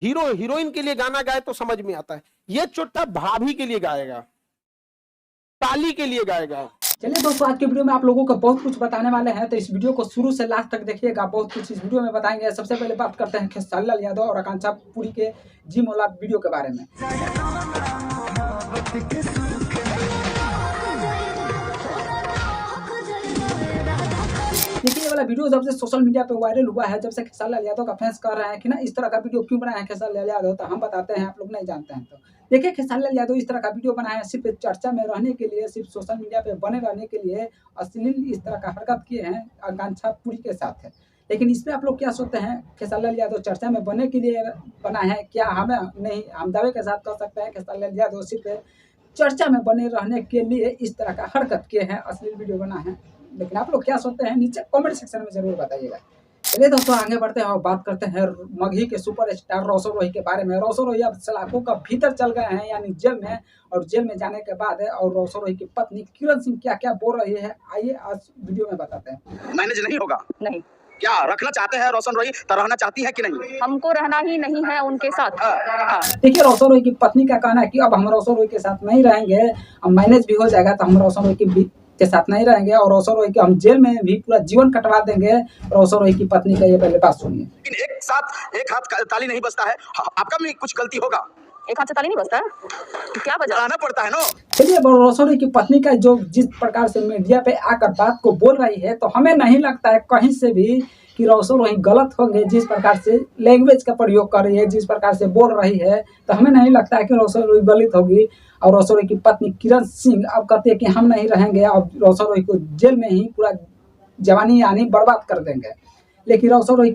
Hero heroine के लिए गाना गाए तो समझ में आता है, ये चुट्टा भाभी के लिए गाएगा, ताली के लिए गाएगा। चलिए दोस्तों, आज के वीडियो में आप लोगों को बहुत कुछ बताने वाले हैं, तो इस वीडियो को शुरू से लास्ट तक देखिएगा। बहुत कुछ इस वीडियो में बताएंगे। सबसे पहले बात करते हैं खेसारी लाल यादव और आकांक्षा पुरी के जिम वाला वीडियो के बारे में। देखिए, ये वाला वीडियो जब से सोशल मीडिया पे वायरल हुआ है, जब से खेसारी लाल यादव का फैंस कर रहे हैं कि ना इस तरह का वीडियो क्यों बनाया है खेसारी लाल यादव, तो हम बताते हैं, आप लोग नहीं जानते हैं। तो देखिए, खेसारी लाल यादव इस तरह का वीडियो बनाया है सिर्फ चर्चा में रहने के लिए, सिर्फ सोशल मीडिया पे बने रहने के लिए अश्लील इस तरह का हरकत किए हैं आकांक्षा पुरी के साथ है। लेकिन इस पर आप लोग क्या सोचते हैं? खेसारी लाल यादव चर्चा में बनने के लिए बना है क्या? हमें नहीं, हम दावे के साथ कह सकते हैं खेसारी लाल यादव सिर्फ चर्चा में बने रहने के लिए इस तरह का हरकत किए हैं, अश्लील वीडियो बना है। लेकिन आप लोग क्या सोचते हैं? नीचे कमेंट सेक्शन में जरूर बताइएगा। चलिए दोस्तों, आगे बढ़ते हैं और बात करते हैं मगही के सुपरस्टार रोशन रोही के बारे में। रोशन रोही अब सलाखों का भीतर चल गए हैं, यानी जेल में। और जेल में जाने के बाद और रोशन रोही की पत्नी किरण सिंह क्या क्या बोल रही है, आइए आज वीडियो में बताते हैं। मैनेज नहीं होगा। नहीं, क्या रखना चाहते हैं रोशन रोही, तो रहना चाहती है कि नहीं? हमको रहना ही नहीं है उनके साथ। हाँ। देखिए, रोशन रोही की पत्नी का कहना है कि अब हम रोशन रोही के साथ नहीं रहेंगे, अब मैनेज भी हो जाएगा तो हम रोशन रोही के साथ नहीं रहेंगे और रोशन रोही के हम जेल में भी पूरा जीवन कटवा देंगे। रोशन रोही की पत्नी का ये पहले बात सुनिए। लेकिन एक साथ एक हाथ ताली नहीं बजता है, आपका भी कुछ गलती होगा। एक हाथ से ताली नहीं बजता है, तो क्या बजा? आना पड़ता है ना। चलिए, रोशन रोही की पत्नी का जो जिस प्रकार से मीडिया पे आकर बात को बोल रही है, तो हमें नहीं लगता है कहीं से भी कि रोशन रोही गलत होंगे। जिस प्रकार से लैंग्वेज का प्रयोग कर रही है, जिस प्रकार से बोल रही है, तो हमें नहीं लगता है कि रोशन रोही गलत होगी। और रोशन रोही की पत्नी किरण सिंह अब कहती है कि हम नहीं रहेंगे, अब रोशन रोही को जेल में ही पूरा जवानी यानी बर्बाद कर देंगे। लेकिन रोशन रोही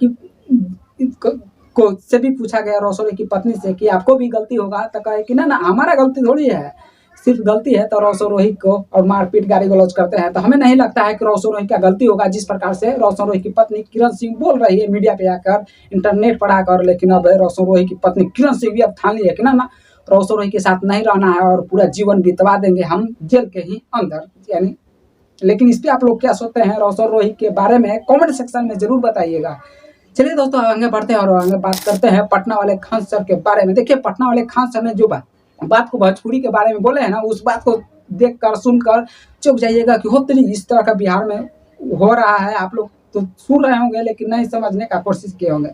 को से भी पूछा गया रोशन रोही की पत्नी से कि आपको भी गलती होगा, तो कहे कि ना हमारा गलती थोड़ी है, सिर्फ गलती है तो रोशन रोही को और मारपीट गाली गलौज करते हैं। तो हमें नहीं लगता है कि रोशन रोही का गलती होगा, जिस प्रकार से रोशन रोही की पत्नी किरण सिंह बोल रही है मीडिया पे आकर, इंटरनेट पर आकर। लेकिन अब रोशन रोही की पत्नी किरण सिंह भी अब ठान ली है कि ना रोशन रोही के साथ नहीं रहना है और पूरा जीवन बितवा देंगे हम जेल के ही अंदर, यानी। लेकिन इस पर आप लोग क्या सोचते हैं रोशन रोही के बारे में, कमेंट सेक्शन में जरूर बताइएगा। चलिए दोस्तों, आगे बढ़ते हैं और आगे बात करते हैं पटना वाले खान सर के बारे में। देखिए, पटना वाले खान सर ने जो बात को भोजपुरी के बारे में बोले हैं ना, उस बात को देखकर सुनकर चुप जाइएगा कि होते नहीं इस तरह का बिहार में हो रहा है। आप लोग तो सुन रहे होंगे लेकिन नहीं समझने का कोशिश किए होंगे।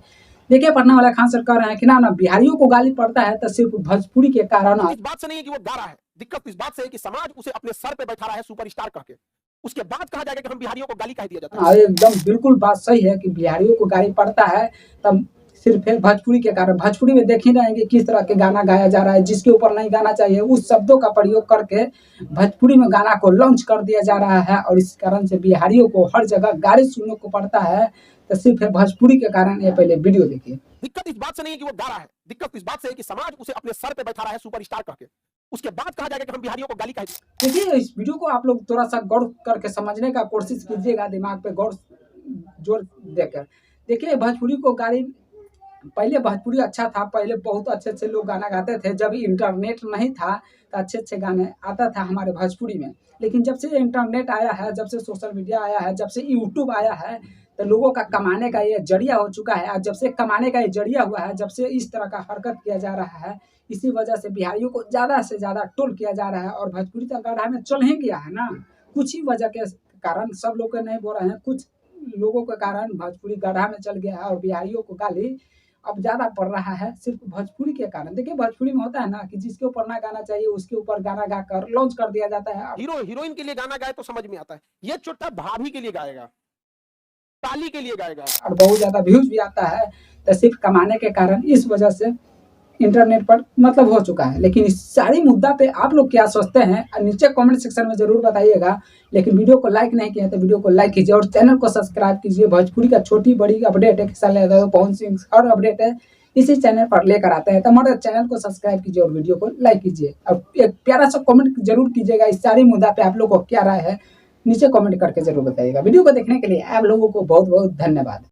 देखिए, पटना वाले खान सर कह रहे हैं कि ना बिहारियों को गाली पड़ता है तो सिर्फ भोजपुरी के कारण। इस बात से नहीं है कि वो गा रहा है, दिक्कत इस बात से है कि समाज उसे अपने सर पे बैठा रहा है सुपरस्टार करके। उसके बाद कहा जाएगा कि हम बिहारियों को गाली कह दिया जाता है। एकदम बिल्कुल बात सही है कि बिहारियों को गाली पड़ता है, तब सिर्फ भोजपुरी के कारण। भोजपुरी में देख ही रहे हैं कि किस तरह के गाना गाया जा रहा है, जिसके ऊपर नहीं गाना चाहिए उस शब्दों का प्रयोग करके भोजपुरी में गाना को लॉन्च कर दिया जा रहा है। और इस कारण से बिहारियों को हर जगह गाली सुनने को पड़ता है, तो सिर्फ भोजपुरी के कारण। ये पहले वीडियो देखिए। दिक्कत इस बात से नहीं है कि वो गा रहा है, दिक्कत इस बात से है कि समाज उसे अपने सर पे बैठा रहा है सुपरस्टार करके। उसके बाद कहा जाएगा कि हम बिहारियों को गाली कह दिया। देखिए, इस वीडियो को आप लोग थोड़ा सा गौर करके समझने का कोशिश कीजिएगा, दिमाग पे गौर जोर देकर। देखिए, भोजपुरी को गाली, पहले भोजपुरी अच्छा था, पहले बहुत अच्छे अच्छे लोग गाना गाते थे। जब इंटरनेट नहीं था तो अच्छे अच्छे गाने आता था हमारे भोजपुरी में। लेकिन जब से इंटरनेट आया है, जब से सोशल मीडिया आया है, जब से यूट्यूब आया है, तो लोगों का कमाने का ये जरिया हो चुका है। और जब से कमाने का ये जरिया हुआ है, जब से इस तरह का हरकत किया जा रहा है, इसी वजह से बिहारियों को ज़्यादा से ज़्यादा ट्रोल किया जा रहा है। और भोजपुरी तो गढ़ा में चल ही गया है ना, कुछ ही वजह के कारण, सब लोग के नहीं बोल रहे हैं, कुछ लोगों के कारण भोजपुरी गढ़ा में चल गया है और बिहारियों को गाली अब ज़्यादा पड़ रहा है सिर्फ भोजपुरी के कारण। देखिए, भोजपुरी में होता है ना कि जिसके ऊपर ना गाना चाहिए उसके ऊपर गाना गाकर लॉन्च कर दिया जाता है। हीरो हीरोइन के लिए गाना गाए तो समझ में आता है, ये चुट्टा भाभी के लिए गाएगा, ताली के लिए गाएगा। और बहुत ज़्यादा व्यूज भी आता है, तो सिर्फ कमाने के कारण इस वजह से इंटरनेट पर मतलब हो चुका है। लेकिन इस सारी मुद्दा पे आप लोग क्या सोचते हैं, नीचे कमेंट सेक्शन में जरूर बताइएगा। लेकिन वीडियो को लाइक नहीं किया तो वीडियो को लाइक कीजिए और चैनल को सब्सक्राइब कीजिए। भोजपुरी का छोटी बड़ी अपडेट है, पहुंच और अपडेट है इसी चैनल पर लेकर आते हैं। तो हमारे चैनल को सब्सक्राइब कीजिए और वीडियो को लाइक कीजिए और एक प्यारा सा कमेंट जरूर कीजिएगा। इस सारी मुद्दा पे आप लोग को क्या राय है, नीचे कमेंट करके जरूर बताइएगा। वीडियो को देखने के लिए आप लोगों को बहुत बहुत धन्यवाद।